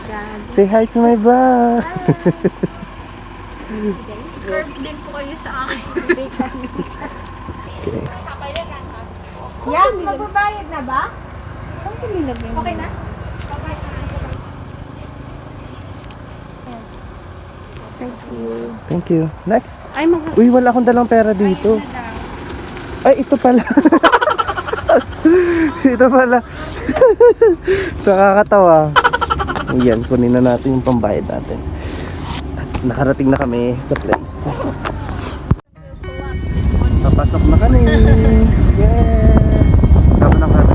Say hi to my vlog. Subscribe din po kayo sa akin. Okay. Yan, magbabayad na ba? Okay na? Thank you. Next. Ay, Uy, wala akong dalang pera dito. Ay, ito pala. Ito pala. Nakakatawa. Ayan, kunin na natin yung pambayad natin. At nakarating na kami sa place. Papasok na kami. Yes. Tama na kami.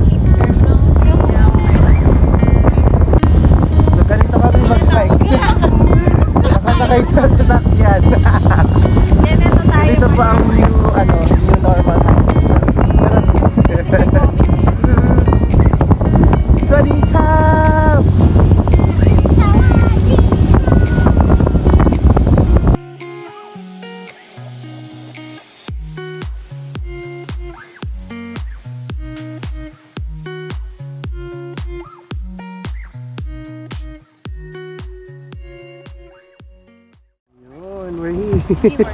cheap terminal is down. So, ganito kami mag-hike. Nakasasakay sa sasakyan. Yan, ito tayo. Dito pa ang new normal hike. Sorry, Cap! Yun, we're here.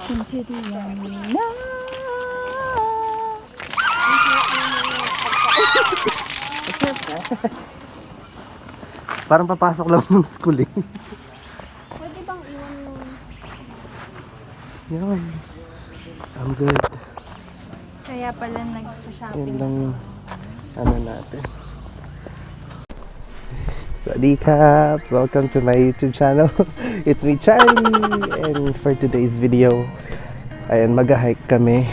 Into the yummy Parang papasok lang ng school eh. Pwede bang iwan mo? Yun. I'm good. Kaya pala Yun nagpa-shopping. lang yung natin. Sawadee-kap! Welcome to my YouTube channel. It's me, Charlie! And for today's video, ayan, mag-hike kami.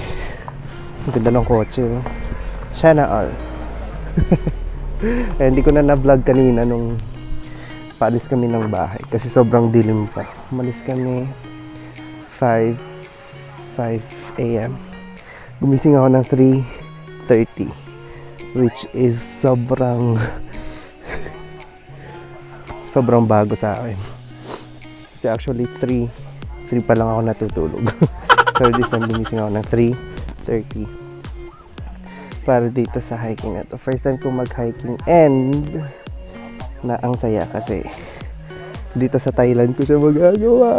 Ang ganda ng kotse. Oh. Sana all. Eh, hindi ko na na-vlog kanina nung paalis kami ng bahay kasi sobrang dilim pa. Umalis kami 5 a.m. Gumising ako ng 3:30, which is sobrang bago sa akin. Kasi actually 3 pa lang ako natutulog. Pero this time gumising ako ng 3:30 para dito sa hiking na to. First time ko mag-hiking and na ang saya kasi dito sa Thailand ko siya magagawa.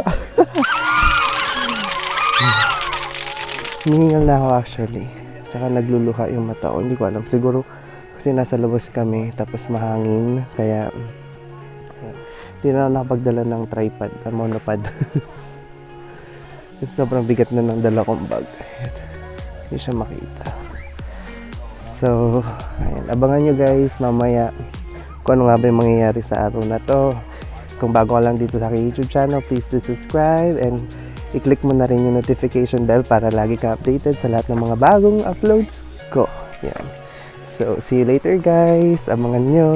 Hiningal na ako actually. Tsaka nagluluha yung mata ko. Hindi ko alam. Siguro kasi nasa labas kami tapos mahangin. Kaya hindi na nakapagdala ng tripod, monopod. Kasi sobrang bigat na ng dala kong bag. Ayan. Hindi siya makita. So, ayan. Abangan nyo guys mamaya kung ano nga ba yung mangyayari sa araw na to. Kung bago ka lang dito sa aking YouTube channel, please do subscribe and i-click mo na rin yung notification bell para lagi ka updated sa lahat ng mga bagong uploads ko. Yan. So, see you later guys. Abangan nyo.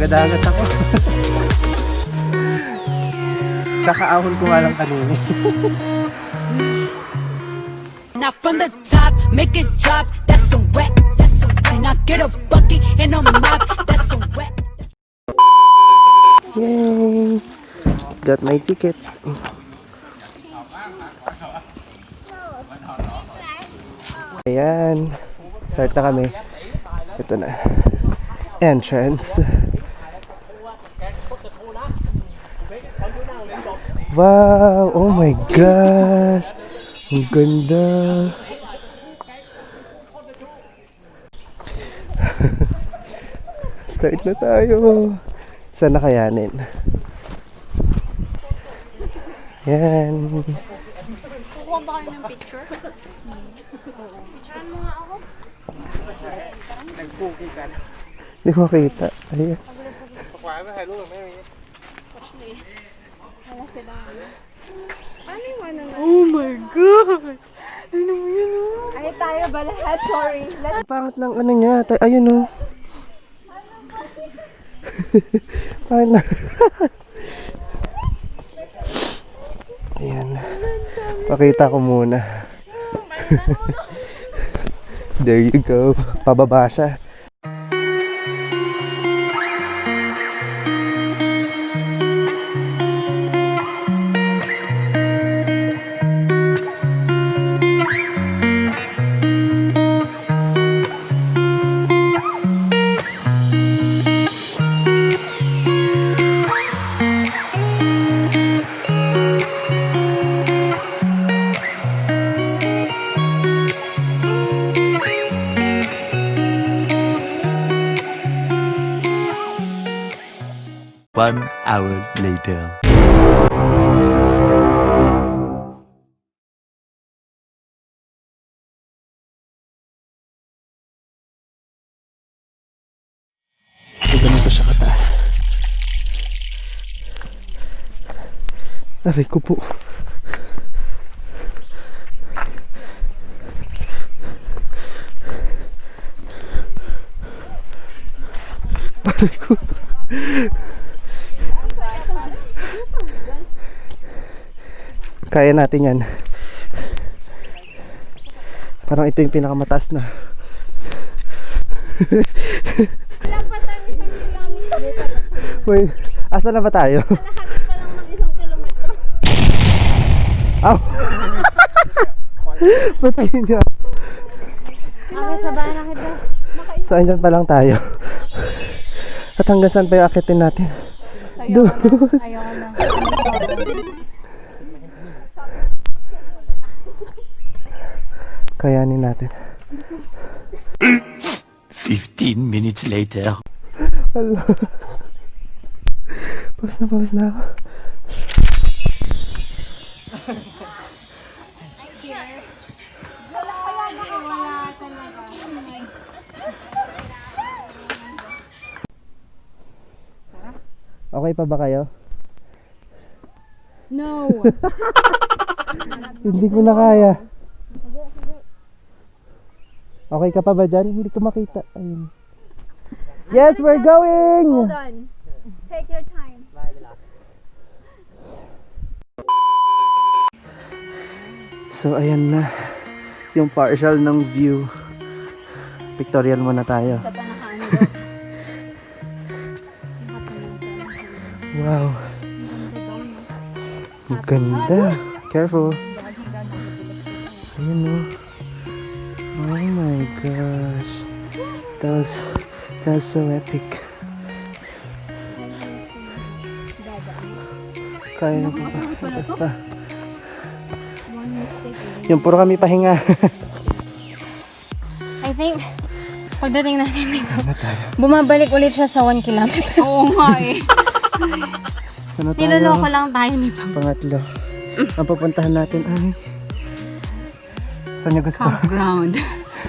Dagat ako. Kakaahon ko nga lang kanina. Now from the top, make it drop. That's some wet, that's some wet. Now get a bucket and a mop. That's some wet. Yay! Got my ticket. Ayan. Start na kami. Ito na. Entrance. Wow! Oh my gosh! Ang ganda! Start na tayo! Saan na kayanin? Yan! Kukuha ba kayo ng picture? Picturean mo nga ako. Hindi ko makita. Ayan. Oh my God! Ano mo yun? Ay, tayo ba lahat? Sorry. Ang pangit ng ano niya. Ayun o. Pangit na. Ayan. Pakita ko muna. There you go. Pababa siya. One hour later. Ganito siya kataas. Aray ko po. Aray ko. Kaya natin yan. Parang ito yung pinakamataas na. Wait, asa na ba tayo? Aw! Patayin niya. Okay, sabahan na kita. So, andyan pa lang tayo. At hanggang saan pa yung akitin natin? Doon. Ayoko na. Kayanin natin. 15 minutes later. Hala. Paus na ako. Okay pa ba kayo? No! Hindi ko na kaya. Okay ka pa ba dyan? Hindi ko makita. Ayun. Yes, we're going! Hold on. Take your time. So, ayan na. Yung partial ng view. Pictorial muna tayo. Sa panakaano. Wow. Ang ganda. Careful. Ayun o. Oh my gosh. That was so epic. Kaya na po ba? Basta. Yung puro kami pahinga. I think, pagdating natin dito, Saan na tayo? bumabalik ulit siya sa 1 kilometer. Oo nga eh. Saan na tayo? Niloloko lang tayo nito. Pangatlo. Ang pupuntahan natin ay... Saan niyo gusto? Campground.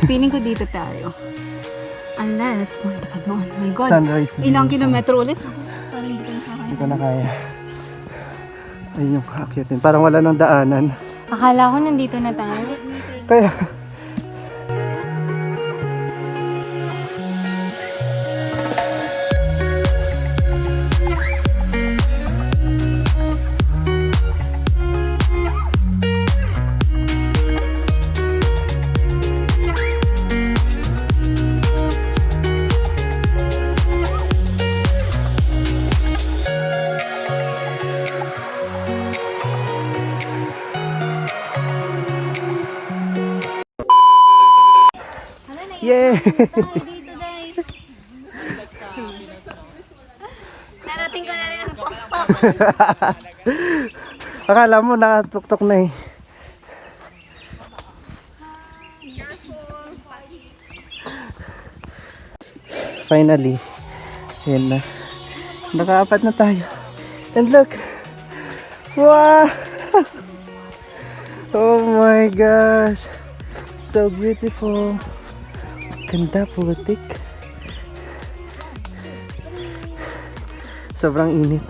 Feeling ko dito tayo. Unless, punta ka doon. My God. Sunrise view. Ilang kilometro ulit? Hindi ko na kaya. Ayun yung akyatin. Parang wala nang daanan. Akala ko nandito na tayo. Kaya... Yeah! Narating ko na rin ang tok-tok. Akala mo nakatuktok na eh. Finally, ayan na. Nakaapat na tayo. And look! Wow! my gosh! So beautiful! Ganda, putik. Sobrang init.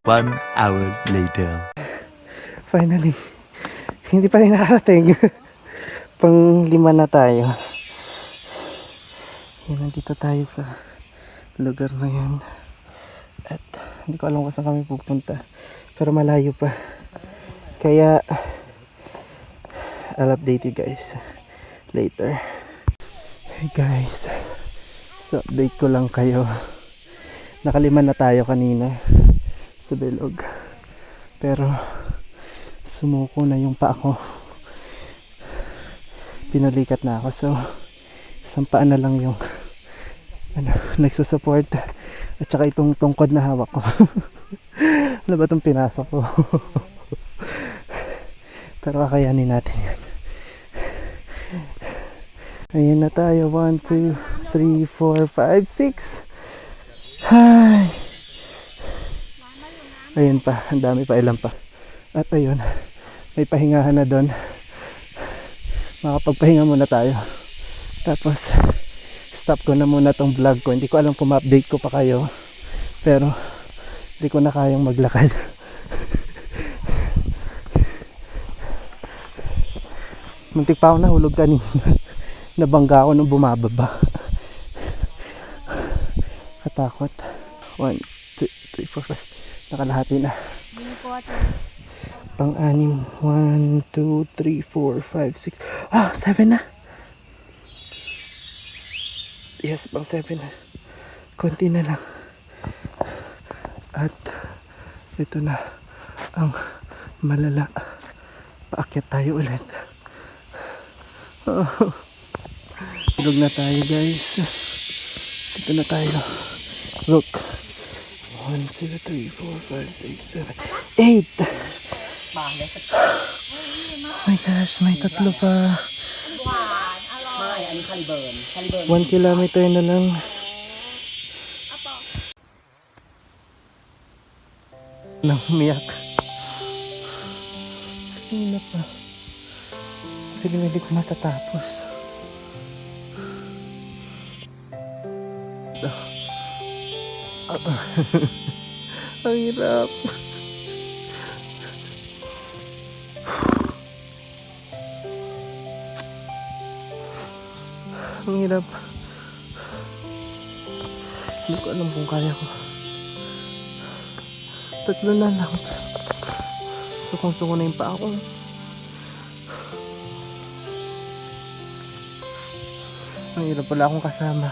1 hour later. Finally, hindi pa rin nakarating. Pang 5 na tayo. Yan, nandito tayo sa lugar na yan. At hindi ko alam kung saan kami pupunta. Pero malayo pa. Kaya, I'll update you guys later. Hey guys, so update ko lang kayo. Nakalima na tayo kanina sa bilog. Pero, sumuko na yung paa ko. Pinulikat na ako. So, isang paa na lang yung nagsusupport. At saka itong tungkod na hawak ko. Ano ba itong pinasok ko? Pero kakayanin natin yan. Ayan na tayo. 1, 2, 3, 4, 5, 6. Hi! Ayun pa. Ang dami pa. Ilan pa. At ayun. May pahingahan na doon. Makapagpahinga muna tayo. Tapos stop ko na muna tong vlog ko. Hindi ko alam kung ma-update ko pa kayo. Pero hindi ko na kayang maglakad. Muntik pa ako nahulog kanina. Nabangga ako nung bumababa. Katakot. 1, 2, 3, 4, 5. Nakalahati na. Pang-anim. 1, 2, 3, 4, 5, 6. 7 na. Yes, pang 7 na. Konti na lang. At ito na ang malala. Paakyat tayo ulit. Tulog na tayo guys. Dito na tayo. Look. 1, 2, 3, 4, 5, 6, 7, 8. Oh my gosh, may tatlo pa. 1 kilometer na lang. Nang umiyak. Hindi pa. Feeling hindi ko matatapos. Ang hirap. Ang hirap. Hindi ko alam kung kaya ko. 3 na lang. Sukong-suko na yung paa ko. Ang hirap, pala akong kasama.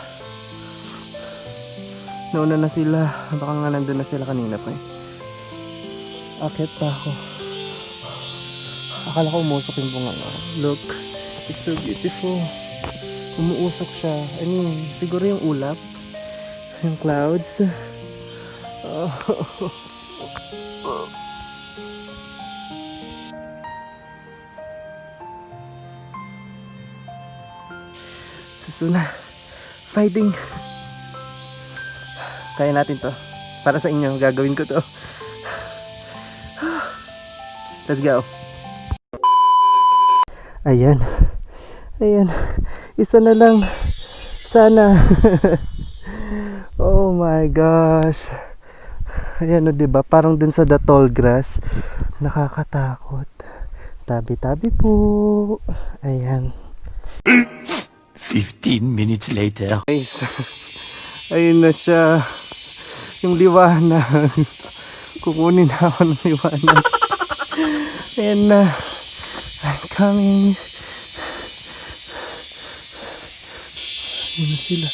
Nauna na sila. Baka nga nandun na sila kanina pa eh. Akit pa ako. Akala ko umusok yung bunga nga. Look, it's so beautiful. Umuusok siya. I mean, siguro yung ulap. Yung clouds. Oh. Susuna. Fighting. Kaya natin to. Para sa inyo, gagawin ko to. Let's go. Ayan. Ayan. Isa na lang. Sana. Oh my gosh. Ayan o, diba? Parang dun sa the tall grass. Nakakatakot. Tabi-tabi po. Ayan. 15 minutes later. Guys. Ayun na siya. Yung liwanag. Kukunin na ako ng liwanag. Ayan na. I'm coming. Ayun na sila.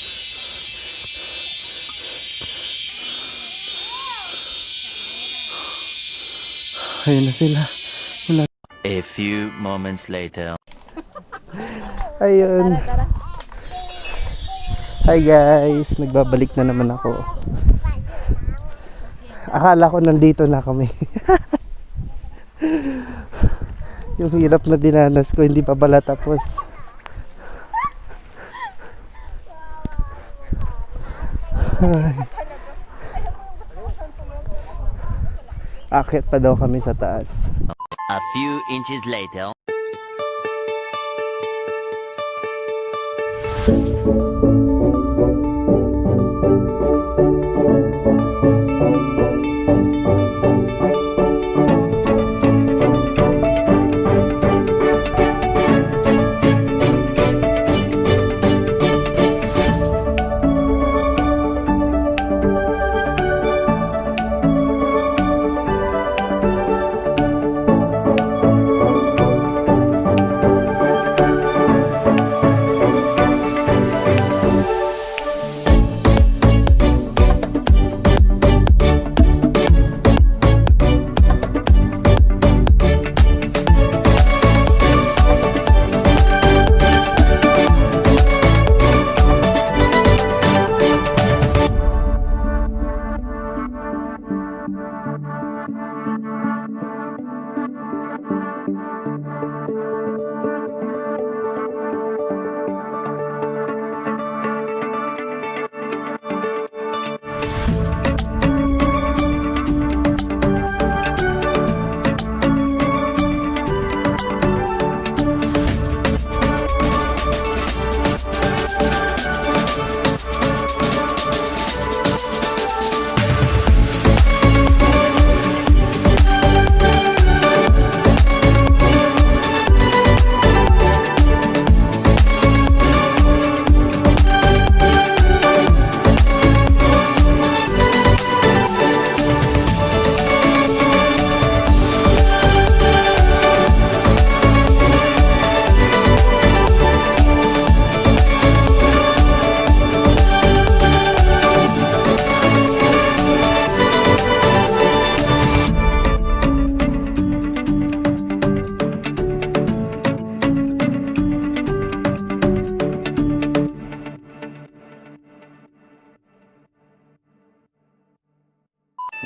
Ayun na sila. A few moments later. Ayun. Hi guys. Nagbabalik na naman ako. Akala ko nandito na kami. Yung hirap na dinanas ko, hindi pa pala tapos. Ay. Akit pa daw kami sa taas. A few inches later.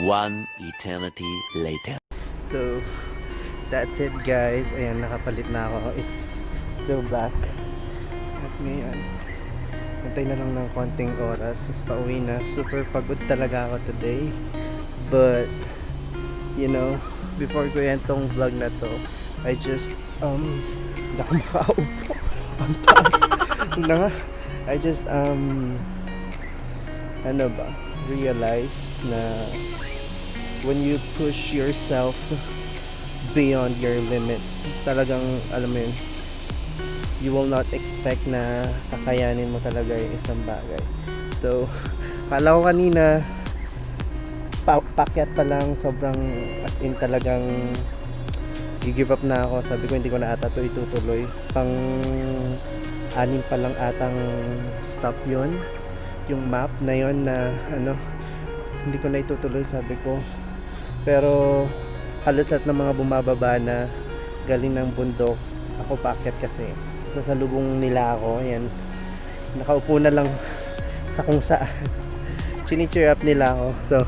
One eternity later. So, that's it guys. Ayan, nakapalit na ako. It's still black. At ngayon, antay na lang ng konting oras. Tapos pauwi na. Super pagod talaga ako today. But, you know, before ko yan tong vlog na to, I just, hindi ako makaupo. Ang taas. Na, I just, ano ba, realize na when you push yourself beyond your limits, talagang alam mo yun, you will not expect na kakayanin mo talaga yung isang bagay. So kala ko kanina pakyat pa lang, sobrang as in talagang give up na ako. Sabi ko hindi ko na ata to itutuloy. Pang 6 pa lang atang stop yon, yung map na yon na ano, hindi ko na itutuloy sabi ko. Pero halos lahat ng mga bumababa na galing ng bundok, ako paakyat kasi sasalubong nila ako. Ayan, nakaupo na lang sa kung saan chini-cheer up nila ako. So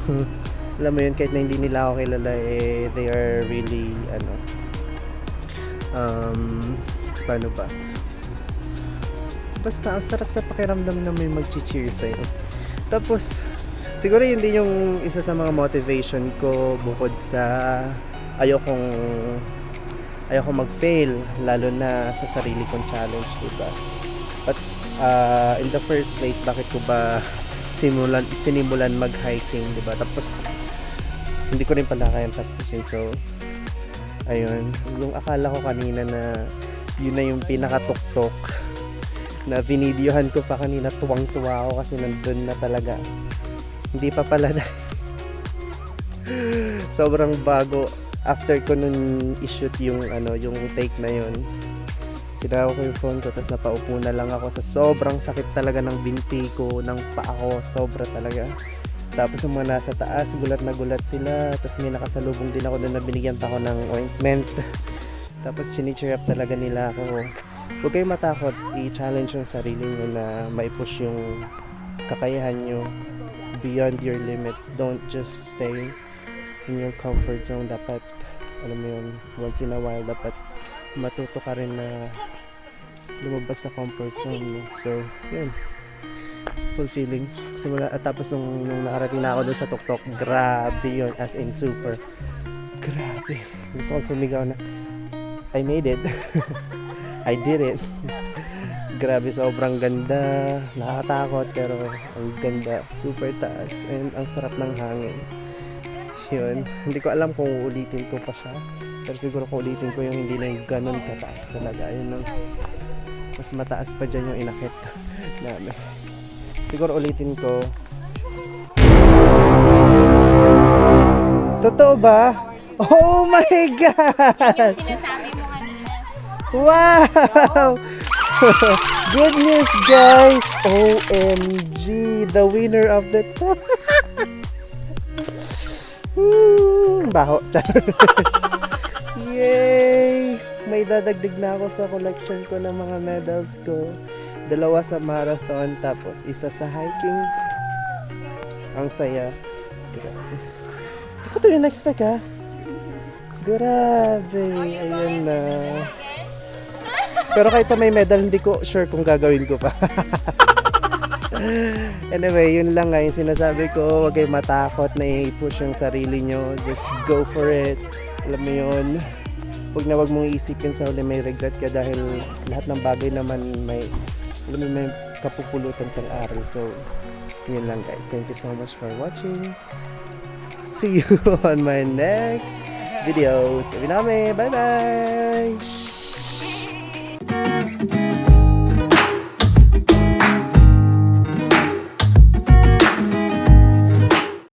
alam mo yun, kahit na hindi nila ako kilala, eh, they are really ano, paano ba, basta ang sarap sa pakiramdam na may mag-cheer sa'yo. Tapos siguro yun din yung isa sa mga motivation ko, bukod sa ayokong mag-fail, lalo na sa sarili kong challenge, diba? But in the first place, bakit ko ba sinimulan mag-hiking, diba? Tapos hindi ko rin pala kayang tapusin. So ayun, yung akala ko kanina na yun na yung pinakatuktok na binidyohan ko pa kanina, tuwang-tuwa ako kasi nandun na talaga. Hindi pa pala na sobrang bago after ko nun i-shoot yung ano, yung take na yun. Tinawa ko yung phone ko, tapos napaupo na lang ako sa sobrang sakit talaga ng binti ko, ng paa ko, sobra talaga. Tapos yung mga nasa taas, gulat na gulat sila. Tapos may nakasalubong din ako doon na binigyan pa ako ng ointment. Tapos chini-cheer up talaga nila ako. Huwag kayong matakot, i-challenge yung sarili nyo na mai-push yung kakayahan nyo beyond your limits. Don't just stay in your comfort zone. Dapat, alam mo yun, once in a while, dapat matuto ka rin na lumabas sa comfort zone mo. So, yun, fulfilling. Simula, at tapos nung nakarating na ako dun sa tuktok, grabe yun, as in super. Grabe. Gusto kong sumigaw na, I made it. I did it. Grabe, sobrang ganda. Nakakatakot pero ang ganda. Super taas and ang sarap ng hangin. Yun. Hindi ko alam kung ulitin ko pa siya. Pero siguro kung ulitin ko yung hindi na yung ganun kataas talaga. Yun, mas mataas pa dyan yung inakit namin. Siguro ulitin ko. Totoo ba? Oh my God! Sinasabi mo kanina. Wow! Good news, guys! OMG! The winner of the baho. Yay! May dadagdag na ako sa collection ko ng mga medals ko. 2 sa marathon, tapos 1 sa hiking. Ang saya. Grabe. Ako to yung expect ha. Grabe. Ayun na. Pero kahit pa may medal, hindi ko sure kung gagawin ko pa. Anyway, yun lang nga yung sinasabi ko. Huwag kayong matakot na i-push yung sarili nyo. Just go for it. Alam mo yun. Huwag mong iisipin sa huli may regret ka dahil lahat ng bagay naman may kapupulutan kang aral. So, yun lang guys. Thank you so much for watching. See you on my next videos. Sabi namin, bye-bye!